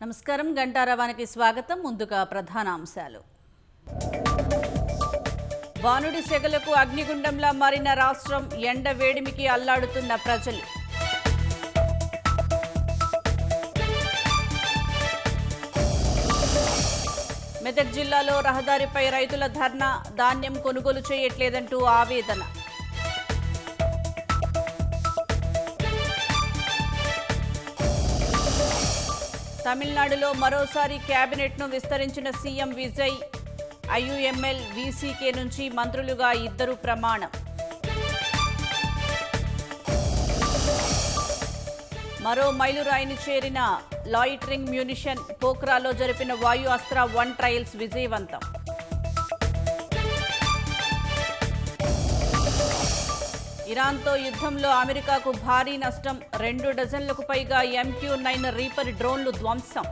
నమస్కారం. గంటారవానికి స్వాగతం. ముందుగా ప్రధాన అంశాలు. వానుడి సెగలకు అగ్నిగుండంలా మారిన రాష్ట్రం, ఎండ వేడిమికి అల్లాడుతున్న ప్రజలు. మెదక్ జిల్లాలో రహదారిపై రైతుల ధర్నా, ధాన్యం కొనుగోలు చేయట్లేదంటూ ఆవేదన. తమిళనాడులో మరోసారి కేబినెట్ను విస్తరించిన సీఎం విజయ్. ఐయుఎంఎల్, వీసీకే నుంచి మంత్రులుగా 2 ప్రమాణం. మరో మైలురాయిని చేరిన లాయిటరింగ్ మ్యూనిషన్, పోఖ్రాలో జరిపిన వాయు అస్త్ర 1 ట్రయల్స్ విజయవంతం. ఇరాన్తో యుద్ధంలో అమెరికాకు భారీ నష్టం, 2 డజన్లకు పైగా MQ-9 రీపర్ డ్రోన్లు ధ్వంసం.